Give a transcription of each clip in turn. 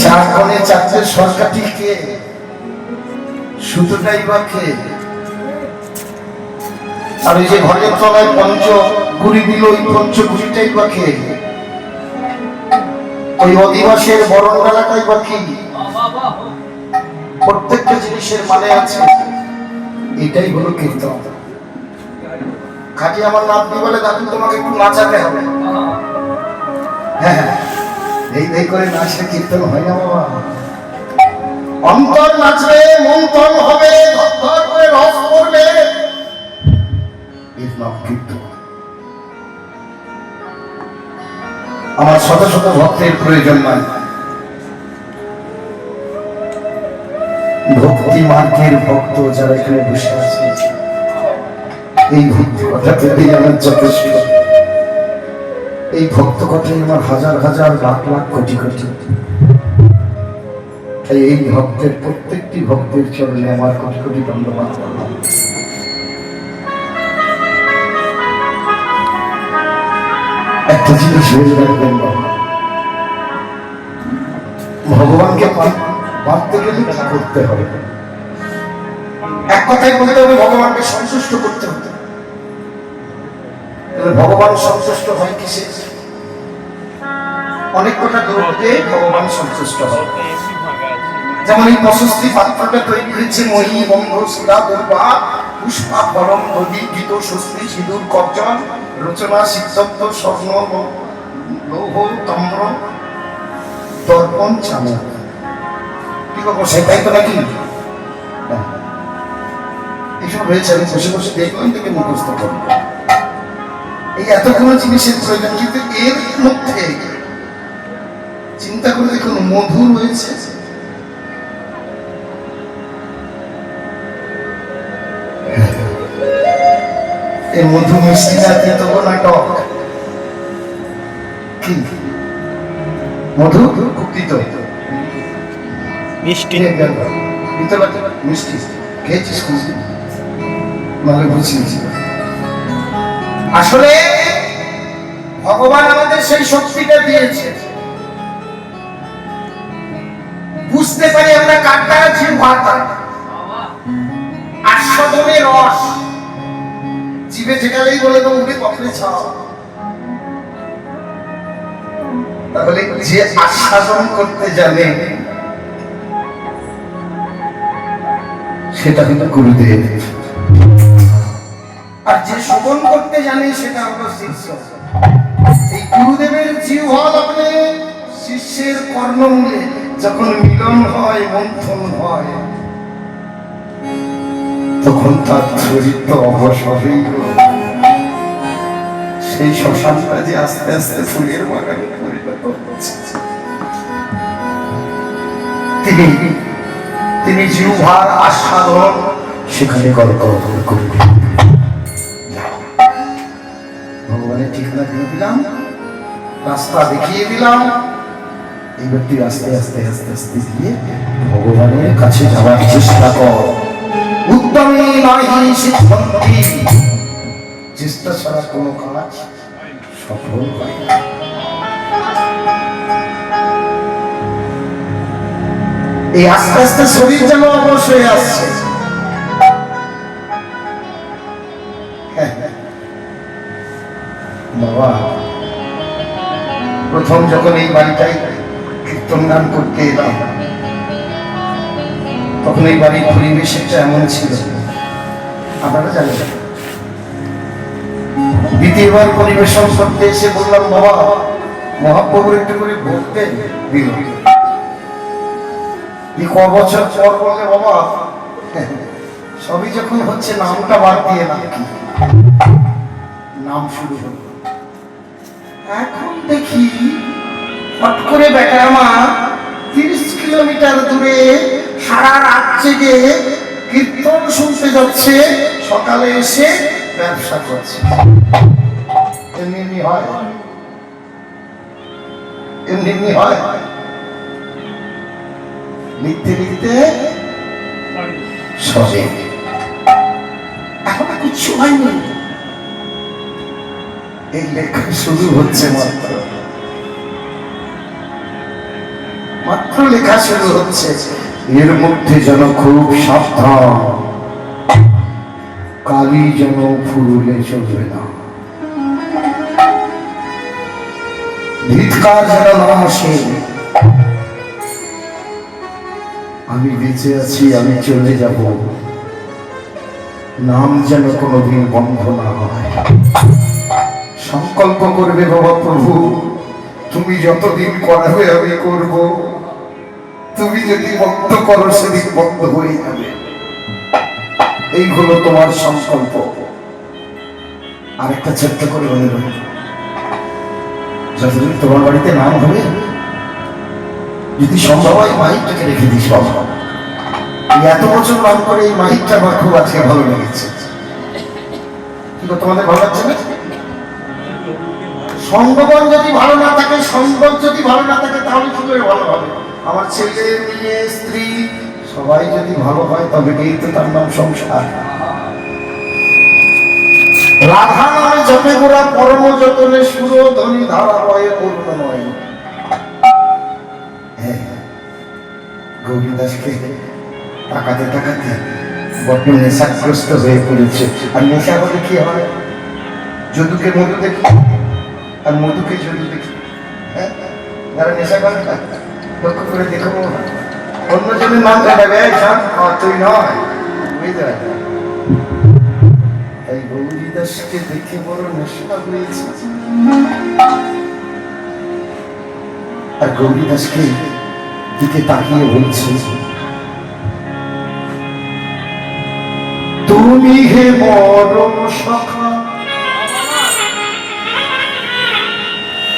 চার কোণে চারটে সরকারি কে, সুতোটাই বা কে? আর এই যে ঘরের তলায় পঞ্চ ঘুরি দিল, ওই পঞ্চ ঘুরিটাই বা কে? ওই অধিবাসের বরণ বেলাটাই বা কি? প্রত্যেকটা জিনিসের মানে আছে। এটাই হলো কীর্তন। খাটি আমার নাতনি বলে, দাদু তোমাকে একটু নাচাতে হবে। হ্যাঁ, এই করে নাচলে কীর্তন হয় না বাবা। অন্তর নাচবে, মন্থন হবে, ধর করে রস করবে, এর নাম কীর্তন। আমার শত শত ভক্তের প্রয়োজন নাই। ভক্তি মার্গের ভক্ত যারা এখানে বসে আছে, এই ভক্তি কথা পেতেই আমার যথেষ্ট। এই ভক্ত কথাই আমার হাজার হাজার লাখ লাখ কোটি কোটি। তাই এই ভক্তের প্রত্যেকটি ভক্তের চরণে আমার কোটি কোটি ধন্যবাদ করলাম। একটা জিনিস হয়ে রাখবেন বাবা, ভগবানকে পারতে গেলে কি করতে হবে? এক কথায় বলতে হবে, ভগবানকে সন্তুষ্ট করতে হবে। ভগবান সন্তুষ্ট হয় কিসে? অনেক কথা করতে ভগবান সন্তুষ্ট হয়। যেমন এই প্রশস্তি পাত্রটা তৈরি হয়েছে মহি বন্ধ সুধা দুর্বা পুষ্পা পরম নদী গীত স্বস্তি সিঁদুর কর্জন রচনা সিদ্ধত্ব স্বর্ণ লৌহ তাম্র দর্পণ চামর। কি করবো, সেটাই তো নাকি? এইসব হয়েছে, আমি বসে বসে দেখলাম থেকে মুখস্থ করবো। এই এতগুলো জিনিসের প্রয়োজন, কিন্তু এর মধ্যে চিন্তা করে দেখুন, মধু রয়েছে, এই মধু মিষ্টি জাতীয় তো না টক? কি মধু কুকিত মিষ্টি, মিষ্টি খেয়েছিস? মানে বুঝিয়েছি। আসলে ভগবান আমাদের সেই শক্তিটা দিয়েছে, বুঝতে পারি আমরা কাঠটা আছে ভাতা আস্বাদনের রস জিভে ঠেকালেই বলে তো উঠে পকড়ে ছাও। তাহলে যে আস্বাদন করতে জানে সেটা কিন্তু গুরুদেব, আর যে শোভন করতে জানে সেটা হলো শিষ্য। এই গুরুদেবের জিহ্বা লাগলে শিষ্যের কর্ণমূলে যখন মিলন হয়, মন্থন হয়, তখন তার চরিত্র অবশ্যই সেই শ্মশানটা যে আস্তে আস্তে ফুলের বাগানে পরিণত হচ্ছে। তিনি জিহ্বার আস্বাদন সেখানে করবেন। ভগবানের ঠিকানা দিয়ে দিলাম, রাস্তা দেখিয়ে দিলাম, এই ব্যক্তি আস্তে আস্তে আস্তে আস্তে দিয়ে ভগবানের কাছে যাওয়ার চেষ্টা কর। উদ্যমী নাহি সিদ্ধি, চেষ্টা ছাড়া কোনো কাজ সফল হয় না। এই আস্তে আস্তে শরীর যেন অবশ্যই আসছে। বাবা প্রথম যখন এই বাড়িটাই কীর্তন গান করতে এলাম, তখন এই বাড়ির পরিবেশটা এমন ছিল আপনারা জানেন। দ্বিতীয়বার পরিবেশন করতে এসে বললাম, বাবা মহাপ্রভুর একটু করে বলতে দিল। ক বছর পর বললে, বাবা সবই যখন হচ্ছে নামটা বাদ দিয়ে নাম শুরু হল। এখন দেখি হট করে বেটার মা 30 কিলোমিটার দূরে সারা রাত জেগে কীর্তন শুনতে যাচ্ছে, সকালে এসে ব্যবসা করছে। এমনি হয়, এমনি হয়। লিখতে লিখতে সবে এখন কিচ্ছু হয়নি, এই লেখা শুরু হচ্ছে মাত্র। মাত্র লেখা শুরু হচ্ছে, এর মধ্যে যেন খুব সাবধান, কালি যেন ফুলে চলবে না, ধিক্কার যেন না আসে। আমি বেঁচে আছি, আমি চলে যাব, নাম যেন কোনোদিন বন্ধ না হয়। সংকল্প করবে বাবা, প্রভু তুমি যতদিন করাবে আমি করব, তুমি যদি বন্ধ করো সেদিন বন্ধ হয়ে যাবে। এই হলো তোমার সংকল্প। আরেকটা ছোট্ট করে বলে দেবো, যতদিন তোমার বাড়িতে নাম হবে, যদি সম্ভব হয় মাইকটাকে রেখে দিস বাবা। এত বছর নাম করে এই মাইকটা আমার খুব আজকে ভালো লেগেছে। কিন্তু তোমাদের ভালো লাগছে না? সঙ্গবন যদি ভালো না থাকে, সঙ্গত যদি ভালো না থাকে, তাহলে কি করে ভালো হবে? আমার ছেলে মেয়ে স্ত্রী সবাই যদি ভালো হয়, তবে এই তো তার নাম সংসার। রাধা নয় জপে গোড়া পরম যতনে সুর ধ্বনি ধারা বয়ে পূর্ণ নয়। গৌরীদাসকে তাকাতে তাকাতে বড্ড নেশাগ্রস্ত হয়ে পড়েছে। আর নেশা হলে কি হয়? যদুকে মধু দেখি আর মধুকে যদু দেখি। যারা নেশা করে লক্ষ্য করে দেখো, অন্যজনের নাম দেখাবে, তুই নয়, বুঝতে পারবে। তাই গৌরীদাসকে দেখে বড় নেশা হয়েছে। আর গৌরীদাসকে দিকে তাকিয়ে বলছে, তুমি হে পরম সখা,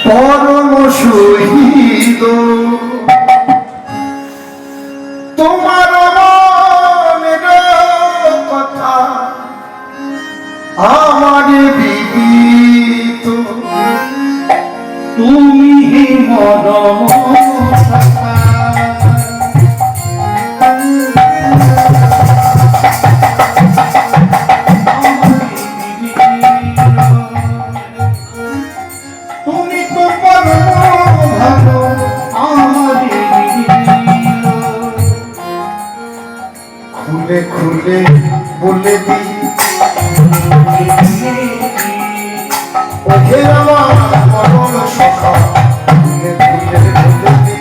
পরম শহীদ, তোমার মনের কথা আমার বিদিত, তুমি হে পরম সখা। খুলে খুলে বলে দি, ওহে আমার মরণ সখা, খুলে খুলে বলে দি,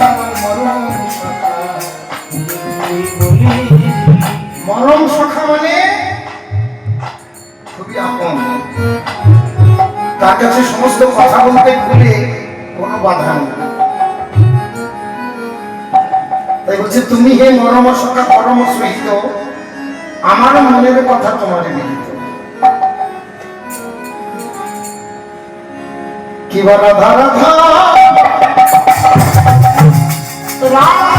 আমার মরণ সখা। মরণ সখা মানে খুবই আপন, তার কাছে সমস্ত কথা বলতে খুলে কোনো বাধা নেই। তাই বলছে, তুমি হে মরম সখা পরম সহিত, আমার মনের কথা তোমার বিদিত। কি বলা রাধা রাধা